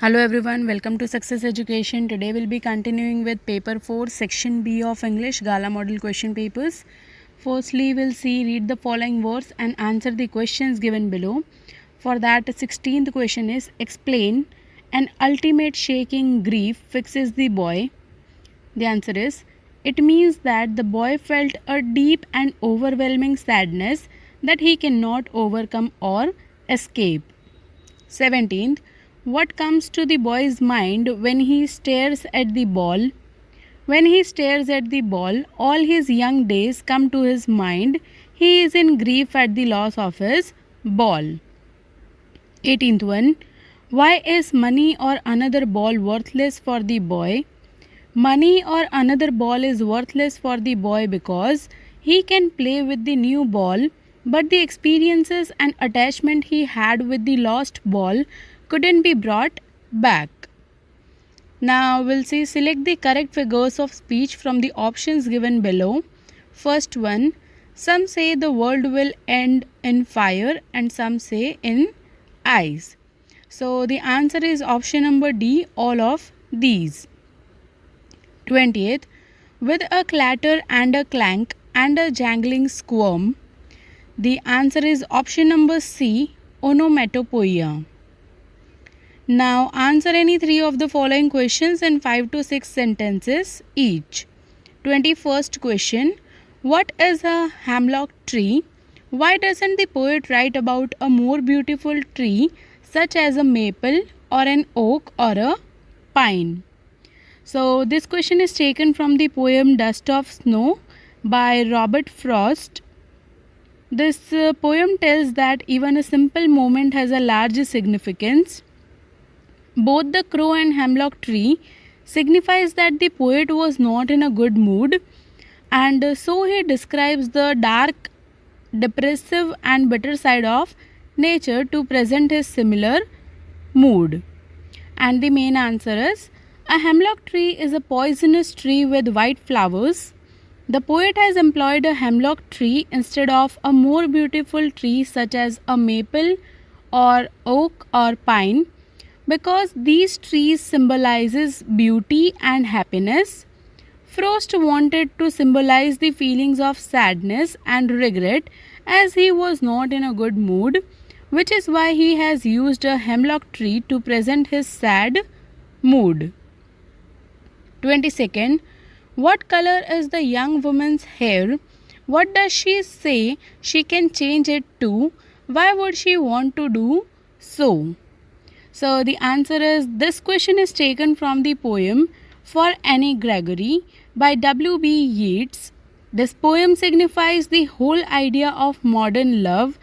Hello everyone, welcome to Success Education. Today we'll be continuing with paper 4 section B of English Gala Model Question Papers. Firstly, we'll read the following words and answer the questions given below. For that, 16th question is explain an ultimate shaking grief fixes the boy. The answer is it means that the boy felt a deep and overwhelming sadness that he cannot overcome or escape. 17th, what comes to the boy's mind when he stares at the ball? When he stares at the ball, all his young days come to his mind. He is in grief at the loss of his ball. 18th one, why is money or another ball worthless for the boy? Money or another ball is worthless for the boy because he can play with the new ball, but the experiences and attachment he had with the lost ball couldn't be brought back. Now we'll select the correct figures of speech from the options given below. First one, some say the world will end in fire and some say in ice. So the answer is option number D, all of these. 20th, with a clatter and a clank and a jangling squirm. The answer is option number C, onomatopoeia. Now answer any three of the following questions in 5 to 6 sentences each. 21st question, what is a hemlock tree? Why doesn't the poet write about a more beautiful tree such as a maple or an oak or a pine? So this question is taken from the poem Dust of Snow by Robert Frost. This poem tells that even a simple moment has a large significance. Both the crow and hemlock tree signifies that the poet was not in a good mood, and so he describes the dark, depressive and bitter side of nature to present his similar mood. And the main answer is a hemlock tree is a poisonous tree with white flowers. The poet has employed a hemlock tree instead of a more beautiful tree such as a maple or oak or pine, because these trees symbolizes beauty and happiness. Frost wanted to symbolize the feelings of sadness and regret as he was not in a good mood, which is why he has used a hemlock tree to present his sad mood. 22nd, what color is the young woman's hair? What does she say she can change it to? Why would she want to do so? So the answer is this question is taken from the poem For Annie Gregory by W.B. Yeats. This poem signifies the whole idea of modern love.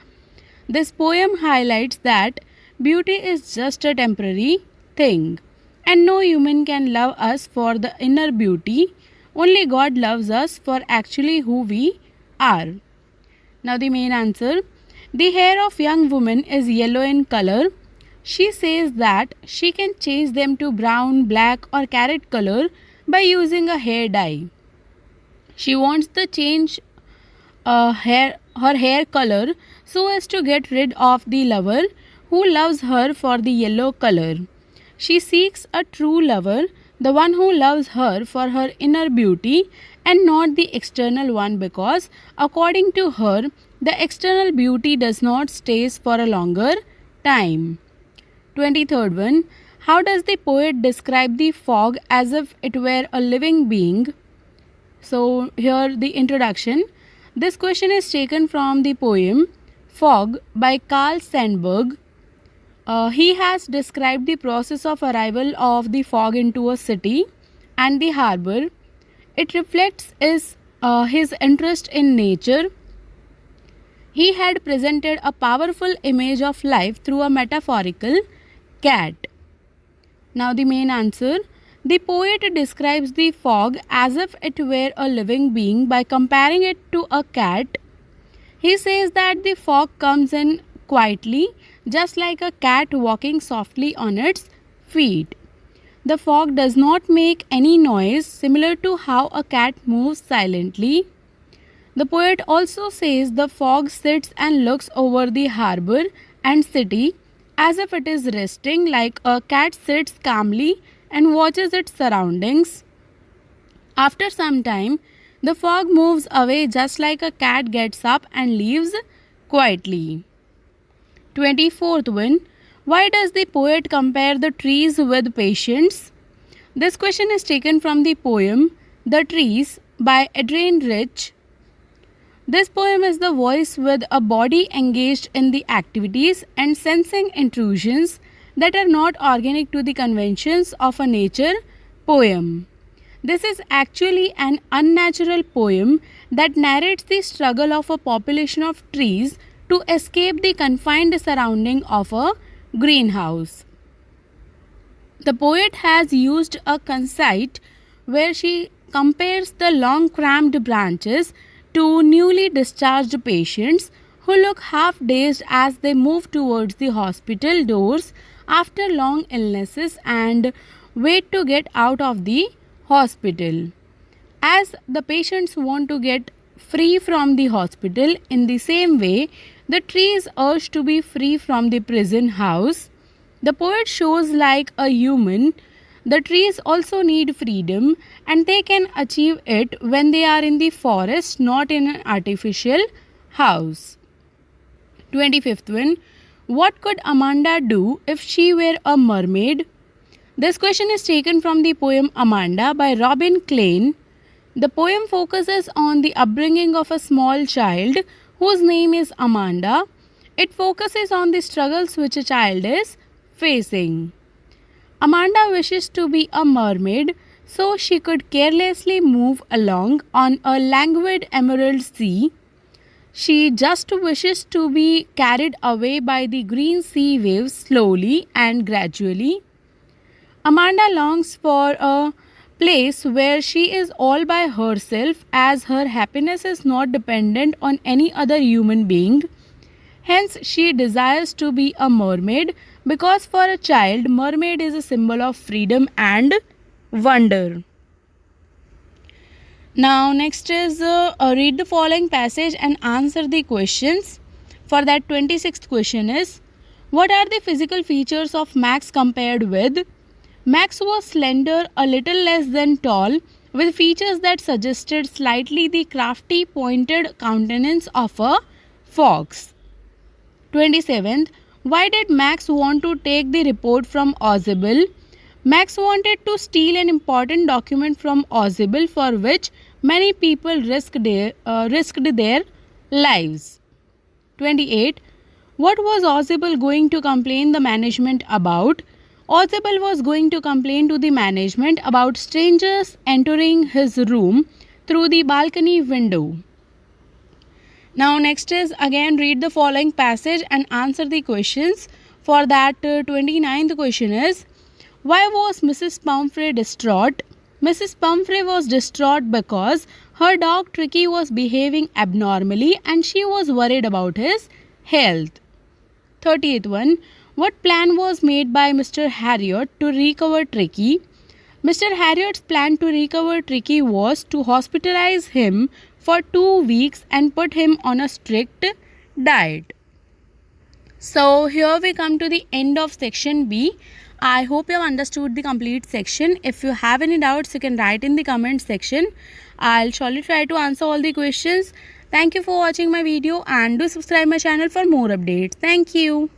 This poem highlights that beauty is just a temporary thing, and no human can love us for the inner beauty. Only God loves us for actually who we are. Now the main answer. The hair of young woman is yellow in color. She says that she can change them to brown, black or carrot color by using a hair dye. She wants to change her hair color so as to get rid of the lover who loves her for the yellow color. She seeks a true lover, the one who loves her for her inner beauty and not the external one, because according to her, the external beauty does not stay for a longer time. 23rd one, how does the poet describe the fog as if it were a living being? So here the introduction. This question is taken from the poem Fog by Carl Sandburg. He has described the process of arrival of the fog into a city and the harbor. It reflects his interest in nature. He had presented a powerful image of life through a metaphorical cat. Now the main answer. The poet describes the fog as if it were a living being by comparing it to a cat. He says that the fog comes in quietly, just like a cat walking softly on its feet. The fog does not make any noise, similar to how a cat moves silently. The poet also says the fog sits and looks over the harbor and city as if it is resting, like a cat sits calmly and watches its surroundings. After some time, the fog moves away just like a cat gets up and leaves quietly. 24th one. Why does the poet compare the trees with patients? This question is taken from the poem The Trees by Adrian Rich. This poem is the voice with a body engaged in the activities and sensing intrusions that are not organic to the conventions of a nature poem. This is actually an unnatural poem that narrates the struggle of a population of trees to escape the confined surrounding of a greenhouse. The poet has used a conceit where she compares the long cramped branches to newly discharged patients who look half dazed as they move towards the hospital doors after long illnesses and wait to get out of the hospital. As the patients want to get free from the hospital, in the same way, the trees urge to be free from the prison house. The poet shows like a human. The trees also need freedom and they can achieve it when they are in the forest, not in an artificial house. 25th one. What could Amanda do if she were a mermaid? This question is taken from the poem Amanda by Robin Klein. The poem focuses on the upbringing of a small child whose name is Amanda. It focuses on the struggles which a child is facing. Amanda wishes to be a mermaid so she could carelessly move along on a languid emerald sea. She just wishes to be carried away by the green sea waves slowly and gradually. Amanda longs for a place where she is all by herself, as her happiness is not dependent on any other human being. Hence, she desires to be a mermaid because for a child, mermaid is a symbol of freedom and wonder. Now, next is read the following passage and answer the questions. For that, 26th question is, what are the physical features of Max compared with? Max was slender, a little less than tall, with features that suggested slightly the crafty, pointed countenance of a fox. 27th. Why did Max want to take the report from Ozable? Max wanted to steal an important document from Ozable for which many people risked their lives. 28. What was Ozable going to complain the management about? Ozable was going to complain to the management about strangers entering his room through the balcony window. Now next is again read the following passage and answer the questions. For that 29th question is, why was Mrs. Pumphrey distraught? Mrs. Pumphrey was distraught because her dog Tricky was behaving abnormally and she was worried about his health. 30th one. What plan was made by Mr. Harriot to recover Tricky? Mr. Harriot's plan to recover Tricky was to hospitalize him for 2 weeks and put him on a strict diet. So here we come to the end of section B. I hope you have understood the complete section. If you have any doubts, you can write in the comment section. I'll surely try to answer all the questions. Thank you for watching my video and do subscribe my channel for more updates. Thank you.